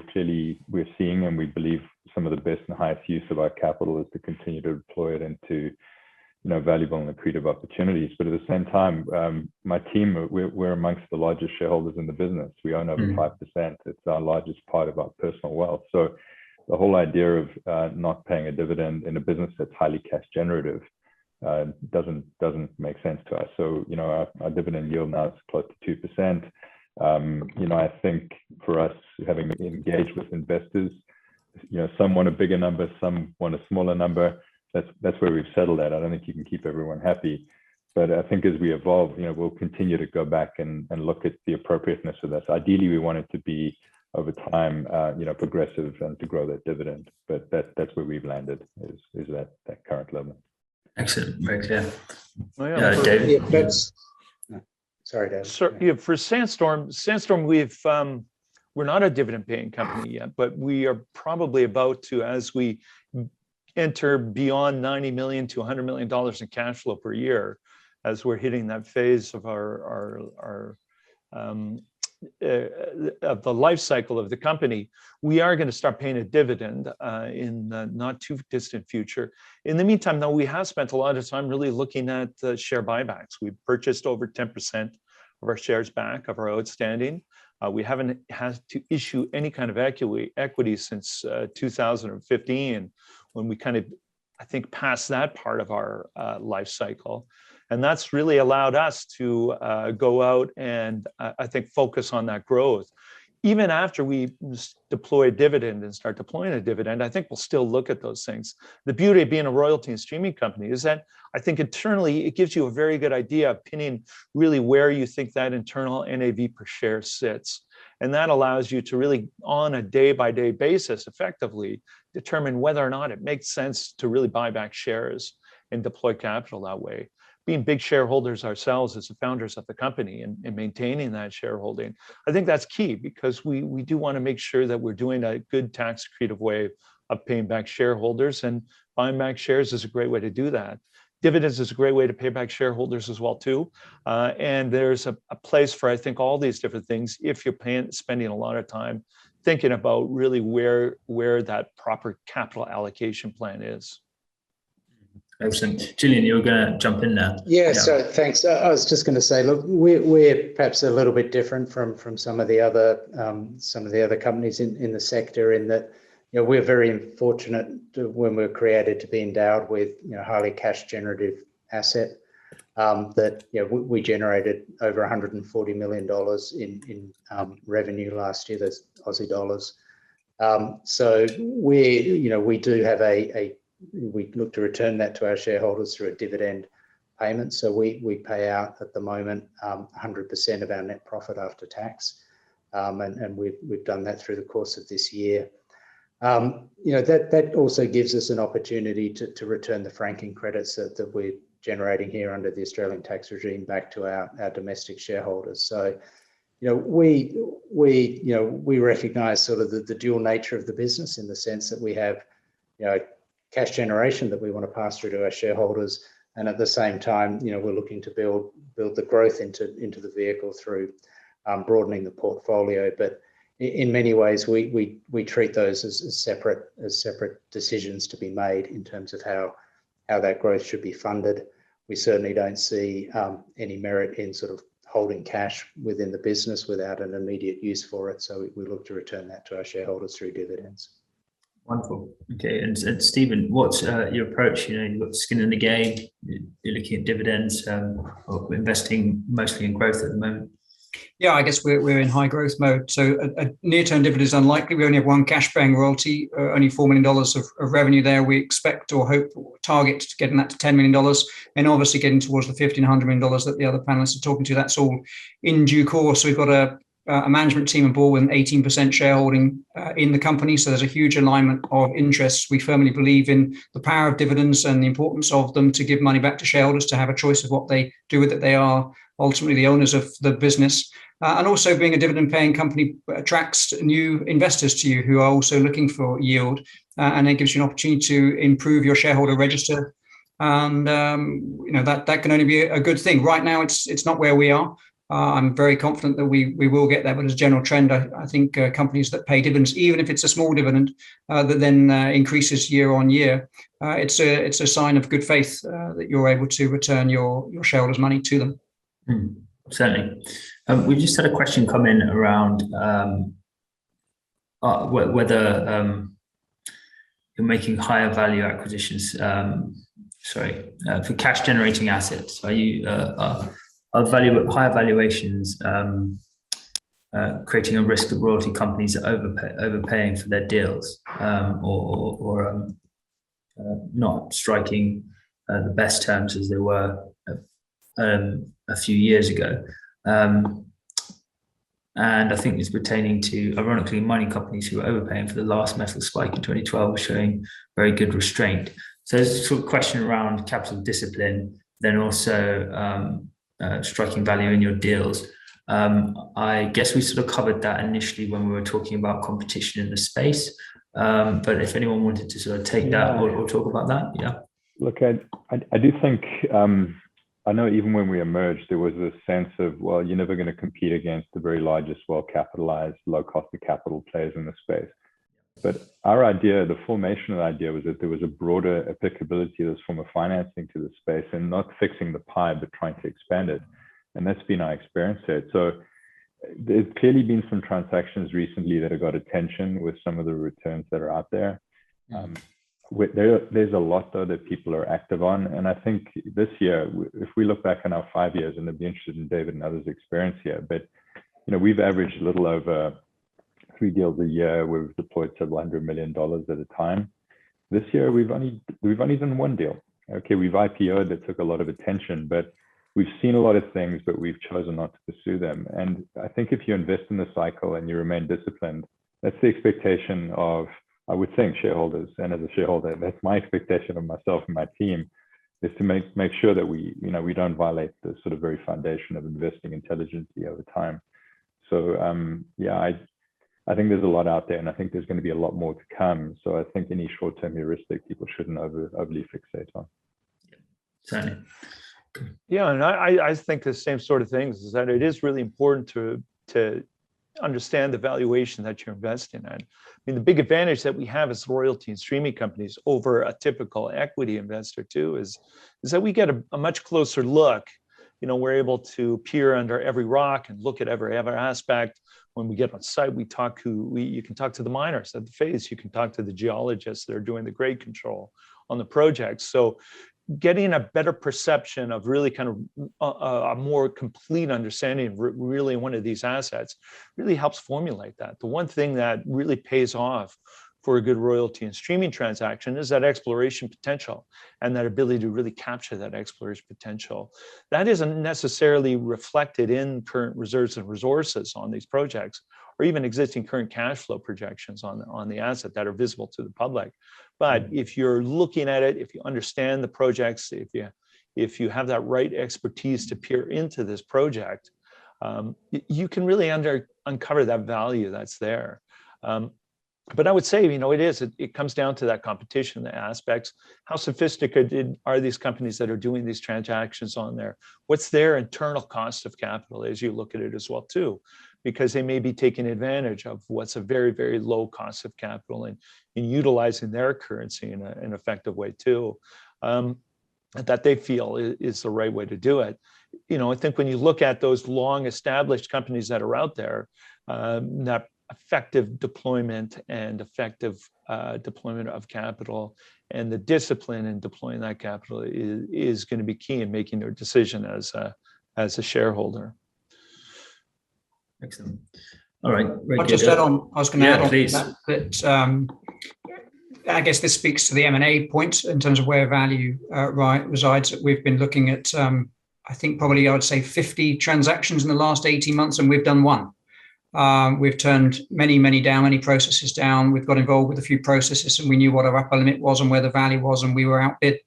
seeing, and we believe some of the best and highest use of our capital is to continue to deploy it into valuable and accretive opportunities. But at the same time, my team, we're amongst the largest shareholders in the business. We own over 5%. It's our largest part of our personal wealth. So the whole idea of not paying a dividend in a business that's highly cash generative doesn't make sense to us. So our dividend yield now is close to 2%. I think for us, having engaged with investors, some want a bigger number, some want a smaller number. That's where we've settled at. I don't think you can keep everyone happy, but I think as we evolve, we'll continue to go back and look at the appropriateness of this. Ideally, we want it to be over time, progressive and to grow that dividend. But that's where we've landed is that current level. Excellent, very clear. David. Yeah, sorry, David. So, for Sandstorm, we're not a dividend paying company yet, but we are probably about to, as we enter beyond $90 million to $100 million in cash flow per year, as we're hitting that phase of of the life cycle of the company, we are going to start paying a dividend in the not too distant future. In the meantime, though, we have spent a lot of time really looking at share buybacks. We've purchased over 10% of our shares back of our outstanding. We haven't had to issue any kind of equity since 2015, when we kind of, I think, passed that part of our life cycle. And that's really allowed us to go out and I think focus on that growth. Even after we deploy a dividend and start deploying a dividend, I think we'll still look at those things. The beauty of being a royalty and streaming company is that I think internally it gives you a very good idea of pinning really where you think that internal NAV per share sits. And that allows you to really, on a day-by-day basis, effectively determine whether or not it makes sense to really buy back shares and deploy capital that way. Being big shareholders ourselves as the founders of the company and maintaining that shareholding, I think that's key, because we do want to make sure that we're doing a good tax accretive way of paying back shareholders, and buying back shares is a great way to do that. Dividends is a great way to pay back shareholders as well too. And there's a place for, I think, all these different things if you're spending a lot of time thinking about really where that proper capital allocation plan is. Excellent. Julian, you were going to jump in there. Yeah, so thanks. I was just going to say, look, we're perhaps a little bit different from some of the other companies in the sector, in that we're very fortunate when we're created to be endowed with highly cash generative asset that we generated over $140 million in revenue last year. That's Aussie dollars. So we do have we look to return that to our shareholders through a dividend payment. So we pay out at the moment 100% of our net profit after tax, and we've done that through the course of this year. That also gives us an opportunity to return the franking credits that we're generating here under the Australian tax regime back to our domestic shareholders. So we recognise sort of the dual nature of the business, in the sense that we have cash generation that we want to pass through to our shareholders, and at the same time we're looking to build the growth into the vehicle through broadening the portfolio. But in many ways we treat those as separate decisions to be made in terms of how that growth should be funded. We certainly don't see any merit in sort of holding cash within the business without an immediate use for it, so we look to return that to our shareholders through dividends. Wonderful. Okay, and Stephen, what's your approach? You've got skin in the game. You're looking at dividends, or investing mostly in growth at the moment. Yeah, I guess we're in high growth mode. So a near-term dividend is unlikely. We only have one cash-paying royalty, only $4 million of revenue there. We expect or hope or target to getting that to $10 million, and obviously getting towards the $50 and $100 million that the other panelists are talking to. That's all in due course. So we've got a management team and board with an 18% shareholding in the company. So there's a huge alignment of interests. We firmly believe in the power of dividends and the importance of them to give money back to shareholders, to have a choice of what they do with it. They are ultimately the owners of the business. And also, being a dividend-paying company attracts new investors to you who are also looking for yield, and it gives you an opportunity to improve your shareholder register. And that can only be a good thing. Right now, it's not where we are. I'm very confident that we will get there. But as a general trend, I think companies that pay dividends, even if it's a small dividend that then increases year on year, it's a sign of good faith that you're able to return your shareholders' money to them. Certainly. We just had a question come in around whether you're making higher value acquisitions, for cash generating assets. Are you higher valuations creating a risk of royalty companies overpaying for their deals, or not striking the best terms as they were a few years ago? And I think it's pertaining to, ironically, mining companies who were overpaying for the last metal spike in 2012 were showing very good restraint. So there's a sort of question around capital discipline, then also striking value in your deals. I guess we sort of covered that initially when we were talking about competition in the space. But if anyone wanted to sort of take that or talk about that, yeah. Look, I do think, I know even when we emerged, there was a sense of, well, you're never going to compete against the very largest, well-capitalized, low-cost of capital players in the space. But our idea, the formation of the idea, was that there was a broader applicability of this form of financing to the space, and not fixing the pie, but trying to expand it. And that's been our experience here. So there's clearly been some transactions recently that have got attention with some of the returns that are out there. There's a lot, though, that people are active on. And I think this year, if we look back on our 5 years, and I'd be interested in David and others' experience here, but we've averaged a little over 3 deals a year. We've deployed several $100 million at a time. This year, we've only done one deal. Okay, we've IPO'd that took a lot of attention, but we've seen a lot of things, but we've chosen not to pursue them. And I think if you invest in the cycle and you remain disciplined, that's the expectation of, I would think, shareholders. And as a shareholder, that's my expectation of myself and my team, is to make sure that we don't violate the sort of very foundation of investing intelligently over time. So I think there's a lot out there, and I think there's going to be a lot more to come. So I think any short-term heuristic people shouldn't overly fixate on. Certainly. Yeah, and I think the same sort of things, is that it is really important to understand the valuation that you're investing in. I mean, the big advantage that we have as royalty and streaming companies over a typical equity investor too is that we get a much closer look. We're able to peer under every rock and look at every aspect. When we get on site, you can talk to the miners at the face, you can talk to the geologists that are doing the grade control on the projects. So getting a better perception of really kind of a more complete understanding of really one of these assets really helps formulate that. The one thing that really pays off for a good royalty and streaming transaction is that exploration potential, and that ability to really capture that exploration potential. That isn't necessarily reflected in current reserves and resources on these projects, or even existing current cash flow projections on the asset that are visible to the public. But if you're looking at it, if you understand the projects, if you have that right expertise to peer into this project, you can really uncover that value that's there. But I would say, it comes down to that competition, the aspects. How sophisticated are these companies that are doing these transactions on there? What's their internal cost of capital as you look at it as well too? Because they may be taking advantage of what's a very, very low cost of capital and utilizing their currency in an effective way too, that they feel is the right way to do it. I think when you look at those long established companies that are out there, that effective deployment and effective deployment of capital and the discipline in deploying that capital is going to be key in making their decision as a shareholder. Excellent. All right. Very I'll good. just add on. I was going to add on please. that I guess this speaks to the M&A point in terms of where value resides. We've been looking at, I think probably I would say 50 transactions in the last 18 months, and we've done one. We've turned many down, many processes down. We've got involved with a few processes, and we knew what our upper limit was and where the value was, and we were outbid.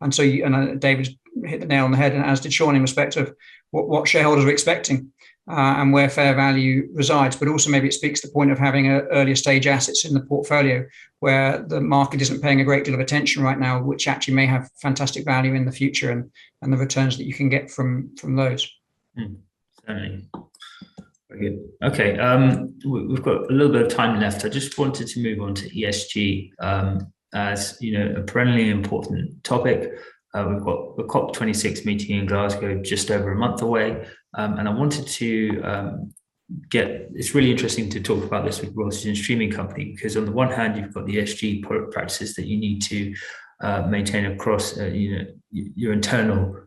And so, David hit the nail on the head, and as did Sean, in respect of what shareholders are expecting and where fair value resides. But also maybe it speaks to the point of having earlier stage assets in the portfolio where the market isn't paying a great deal of attention right now, which actually may have fantastic value in the future, and the returns that you can get from those. Certainly. Very good. Okay, we've got a little bit of time left. I just wanted to move on to ESG as a perennially important topic. We've got the COP26 meeting in Glasgow just over a month away, and I wanted to it's really interesting to talk about this with Royalties and Streaming company, because on the one hand you've got the ESG practices that you need to maintain across your internal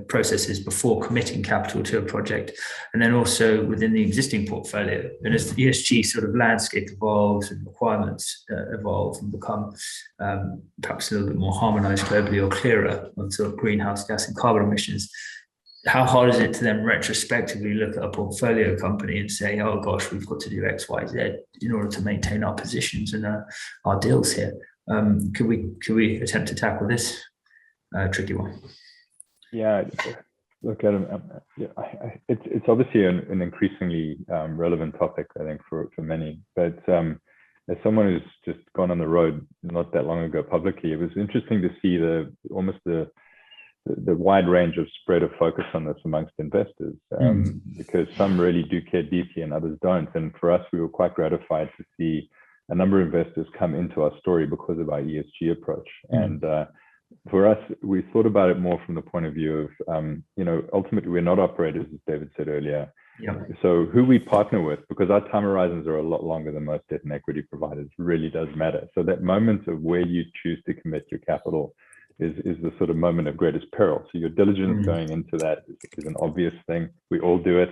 processes before committing capital to a project, and then also within the existing portfolio. And as the ESG sort of landscape evolves and requirements evolve and become perhaps a little bit more harmonized globally or clearer on sort of greenhouse gas and carbon emissions, how hard is it to then retrospectively look at a portfolio company and say, oh gosh, we've got to do X, Y, Z in order to maintain our positions and our deals here? Could we attempt to tackle this tricky one? Yeah, look, Adam, it's obviously an increasingly relevant topic, I think, for many. But as someone who's just gone on the road not that long ago publicly, it was interesting to see the wide range of spread of focus on this amongst investors, because some really do care deeply and others don't. And for us, we were quite gratified to see a number of investors come into our story because of our ESG approach. And for us, we thought about it more from the point of view of, ultimately we're not operators, as David said earlier. Yeah. So who we partner with, because our time horizons are a lot longer than most debt and equity providers, really does matter. So that moment of where you choose to commit your capital is the sort of moment of greatest peril. So your diligence going into that is an obvious thing. We all do it,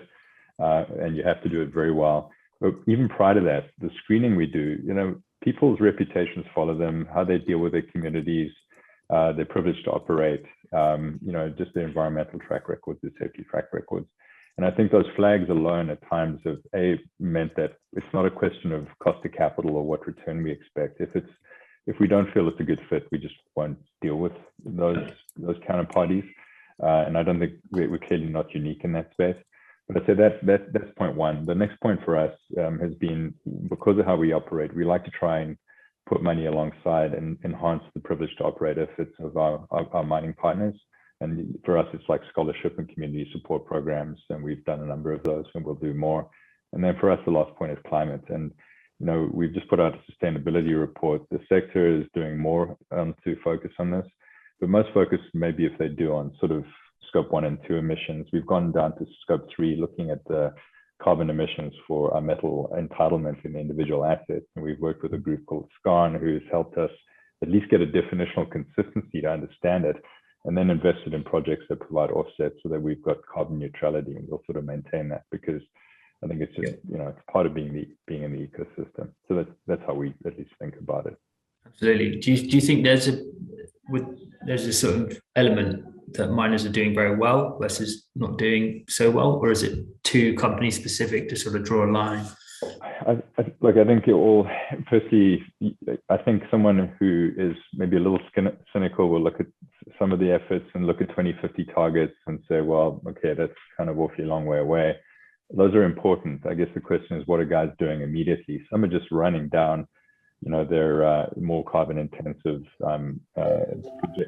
and you have to do it very well. But even prior to that, the screening we do, people's reputations follow them, how they deal with their communities, their privilege to operate, just their environmental track records, their safety track records. And I think those flags alone at times have meant that it's not a question of cost of capital or what return we expect. If we don't feel it's a good fit, we just won't deal with those counterparties. And I don't think we're clearly not unique in that space. But I'd say that's point one. The next point for us has been, because of how we operate, we like to try and put money alongside and enhance the privilege to operate efforts of our mining partners. And for us, it's like scholarship and community support programs, and we've done a number of those, and we'll do more. And then for us, the last point is climate. And we've just put out a sustainability report. The sector is doing more to focus on this, but most focus maybe if they do on sort of scope 1 and 2 emissions. We've gone down to scope 3, looking at the carbon emissions for our metal entitlement in the individual assets. And we've worked with a group called SCARN, who's helped us at least get a definitional consistency to understand it, and then invested in projects that provide offsets so that we've got carbon neutrality, and we'll sort of maintain that, because I think it's just, it's part of being in the ecosystem. So that's how we at least think about it. Absolutely. Do you think there's a sort of element that miners are doing very well versus not doing so well, or is it too company specific to sort of draw a line? I think it all, firstly, I think someone who is maybe a little cynical will look at some of the efforts and look at 2050 targets and say, well, okay, that's kind of awfully long way away. Those are important. I guess the question is, what are guys doing immediately? Some are just running down, their more carbon intensive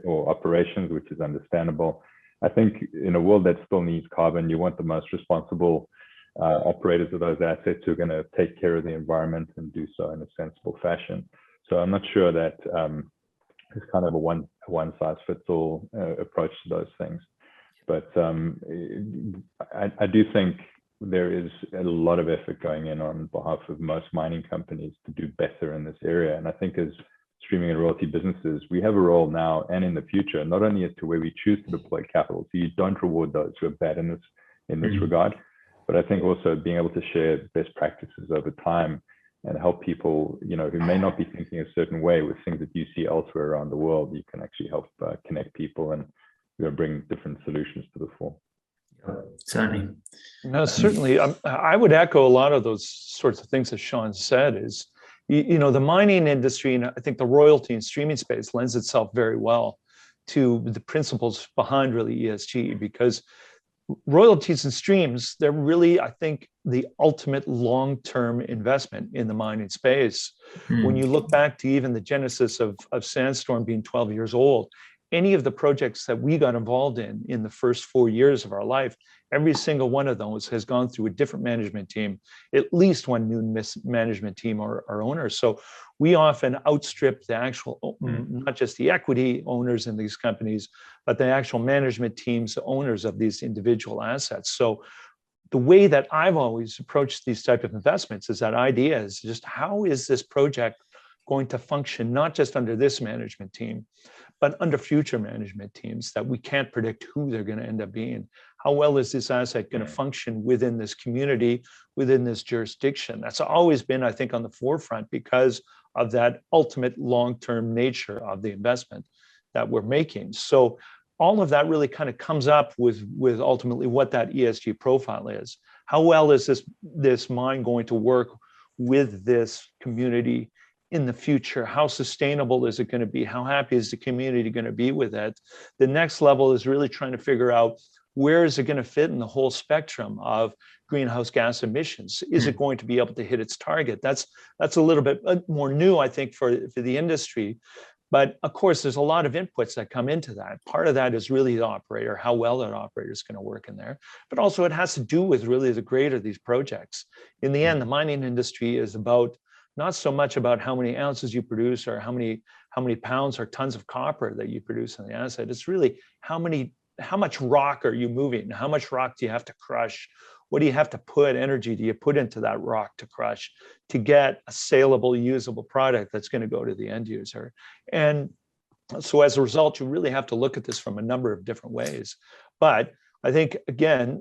or operations, which is understandable. I think in a world that still needs carbon, you want the most responsible operators of those assets who are going to take care of the environment and do so in a sensible fashion. So I'm not sure that it's kind of a one size fits all approach to those things. But I do think there is a lot of effort going in on behalf of most mining companies to do better in this area. And I think as streaming and royalty businesses, we have a role now and in the future, not only as to where we choose to deploy capital, so you don't reward those who are bad in this regard, but I think also being able to share best practices over time and help people, who may not be thinking a certain way with things that you see elsewhere around the world. You can actually help connect people and bring different solutions to the fore. Certainly. No, certainly. I would echo a lot of those sorts of things that Sean said. Is the mining industry, and I think the royalty and streaming space lends itself very well to the principles behind really ESG, because royalties and streams, they're really, I think, the ultimate long-term investment in the mining space. When you look back to even the genesis of Sandstorm being 12 years old, any of the projects that we got involved in the first 4 years of our life, every single one of those has gone through a different management team, at least one new management team or owners. So we often outstrip the actual, not just the equity owners in these companies, but the actual management teams, owners of these individual assets. So the way that I've always approached these type of investments is that idea is just, how is this project going to function, not just under this management team, but under future management teams that we can't predict who they're going to end up being. How well is this asset going to function within this community, within this jurisdiction? That's always been, I think, on the forefront because of that ultimate long-term nature of the investment that we're making. So all of that really kind of comes up with ultimately what that ESG profile is. How well is this mine going to work with this community in the future? How sustainable is it going to be? How happy is the community going to be with it? The next level is really trying to figure out, where is it going to fit in the whole spectrum of greenhouse gas emissions? Is it going to be able to hit its target? That's a little bit more new, I think, for the industry. But of course, there's a lot of inputs that come into that. Part of that is really the operator, how well that operator is going to work in there. But also it has to do with really the grade of these projects. In the end, the mining industry is about not so much about how many ounces you produce or how many pounds or tons of copper that you produce on the asset. It's really how much rock are you moving? How much rock do you have to crush? What do you have to put, energy do you put into that rock to crush to get a saleable, usable product that's going to go to the end user? And so as a result, you really have to look at this from a number of different ways. But I think, again,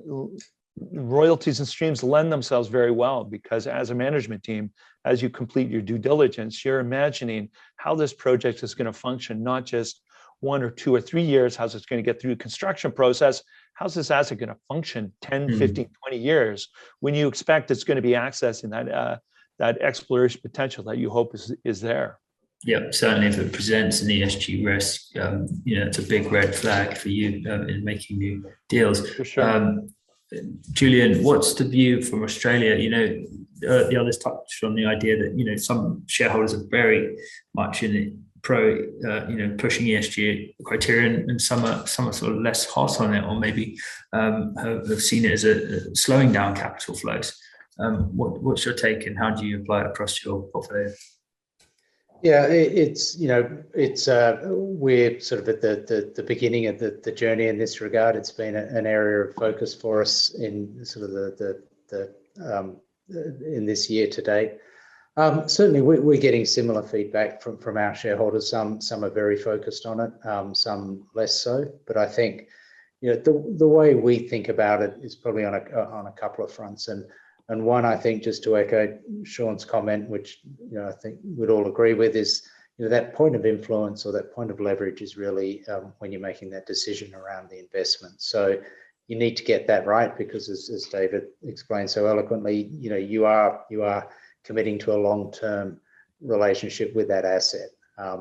royalties and streams lend themselves very well, because as a management team, as you complete your due diligence, you're imagining how this project is going to function, not just 1 or 2 or 3 years, how's it going to get through the construction process, how's this asset going to function 10, 15, 20 years when you expect it's going to be accessing that exploration potential that you hope is there. Yeah, certainly if it presents an ESG risk, it's a big red flag for you in making new deals. For sure. Julian, what's the view from Australia? The others touched on the idea that, some shareholders are very much in it, pushing ESG criteria, and some are sort of less hot on it, or maybe have seen it as a slowing down capital flows. What's your take, and how do you apply it across your portfolio? Yeah, we're sort of at the beginning of the journey in this regard. It's been an area of focus for us in sort of in this year to date. Certainly, we're getting similar feedback from our shareholders. Some are very focused on it, some less so. But I think, the way we think about it is probably on a couple of fronts. And one, I think, just to echo Sean's comment, which I think we'd all agree with, is that point of influence or that point of leverage is really when you're making that decision around the investment. So you need to get that right, because as David explained so eloquently, you are committing to a long-term relationship with that asset.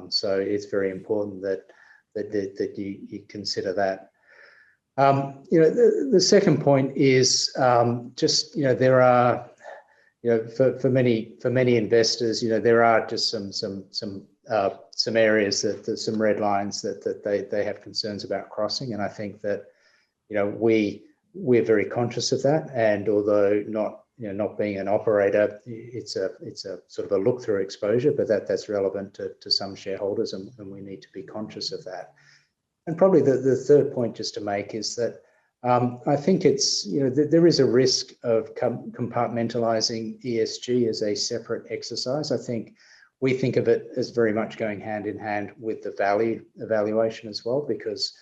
So it's very important that you consider that. The second point is just there are for many investors there are just some areas that some red lines that they have concerns about crossing, and I think that we're very conscious of that. And although not being an operator, it's a sort of a look-through exposure, but that's relevant to some shareholders, and we need to be conscious of that. And probably the third point just to make is that I think it's, there is a risk of compartmentalizing ESG as a separate exercise. I think we think of it as very much going hand in hand with the value evaluation as well, because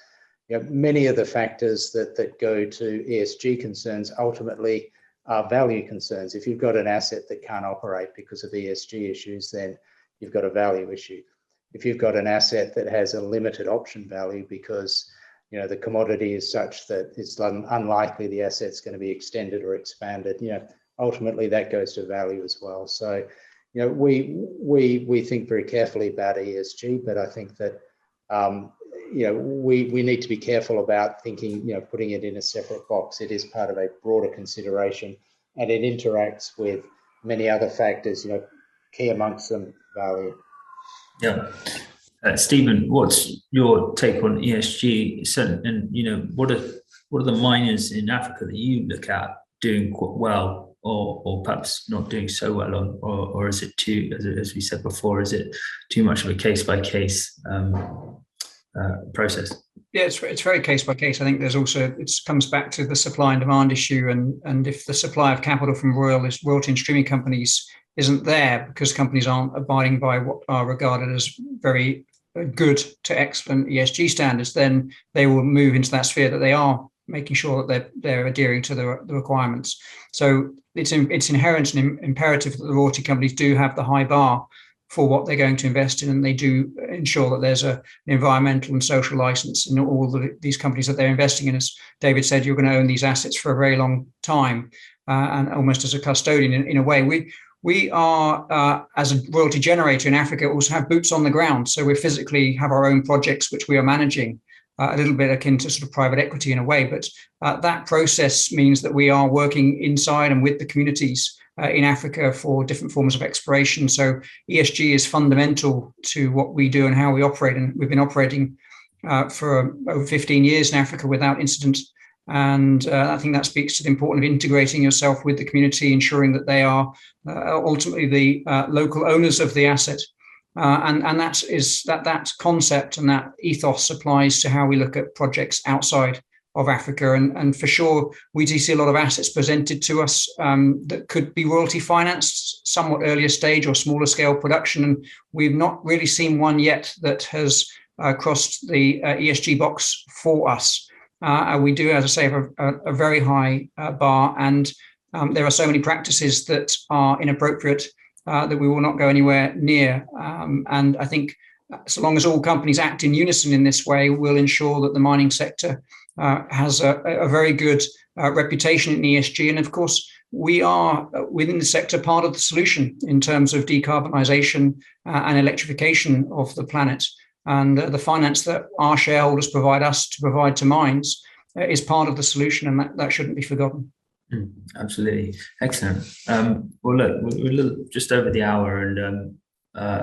many of the factors that go to ESG concerns ultimately are value concerns. If you've got an asset that can't operate because of ESG issues, then you've got a value issue. If you've got an asset that has a limited option value because the commodity is such that it's unlikely the asset's going to be extended or expanded, ultimately that goes to value as well. So, we think very carefully about ESG, but I think that we need to be careful about thinking, putting it in a separate box. It is part of a broader consideration, and it interacts with many other factors, key amongst them, value. Yeah. Stephen, what's your take on ESG? And what are the miners in Africa that you look at doing quite well, or perhaps not doing so well on, or is it too, as we said before, is it too much of a case by case process? Yeah, it's very case by case. I think there's also, it comes back to the supply and demand issue, and if the supply of capital from royalty and streaming companies isn't there because companies aren't abiding by what are regarded as very good to excellent ESG standards, then they will move into that sphere that they are making sure that they're adhering to the requirements. So it's inherent and imperative that the royalty companies do have the high bar for what they're going to invest in, and they do ensure that there's an environmental and social license in all these companies that they're investing in. As David said, you're going to own these assets for a very long time, and almost as a custodian in a way. We are, as a royalty generator in Africa, also have boots on the ground. So we physically have our own projects which we are managing, a little bit akin to sort of private equity in a way. But that process means that we are working inside and with the communities in Africa for different forms of exploration. So ESG is fundamental to what we do and how we operate. And we've been operating for over 15 years in Africa without incident. And I think that speaks to the importance of integrating yourself with the community, ensuring that they are ultimately the local owners of the asset. And that concept and that ethos applies to how we look at projects outside of Africa. And for sure, we do see a lot of assets presented to us that could be royalty financed, somewhat earlier stage or smaller scale production. And we've not really seen one yet that has crossed the ESG box for us. We do, as I say, have a very high bar, and there are so many practices that are inappropriate that we will not go anywhere near. And I think so long as all companies act in unison in this way, we'll ensure that the mining sector has a very good reputation in ESG. And of course, we are within the sector part of the solution in terms of decarbonisation and electrification of the planet. And the finance that our shareholders provide us to provide to mines is part of the solution, and that shouldn't be forgotten. Absolutely. Excellent. Well, look, we're just over the hour, and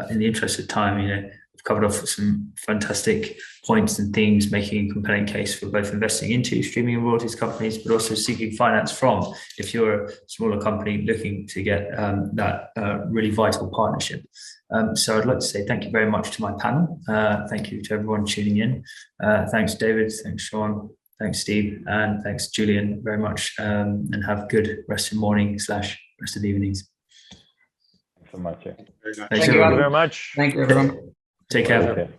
in the interest of time, we've covered off some fantastic points and themes, making a compelling case for both investing into streaming and royalties companies, but also seeking finance from, if you're a smaller company looking to get that really vital partnership. So I'd like to say thank you very much to my panel. Thank you to everyone tuning in. Thanks, David. Thanks, Sean. Thanks, Steve. And thanks, Julian, very much. And have a good rest of the morning / rest of the evenings. Thanks so much. Thank you very much. Thank you, everyone. Take care. Okay.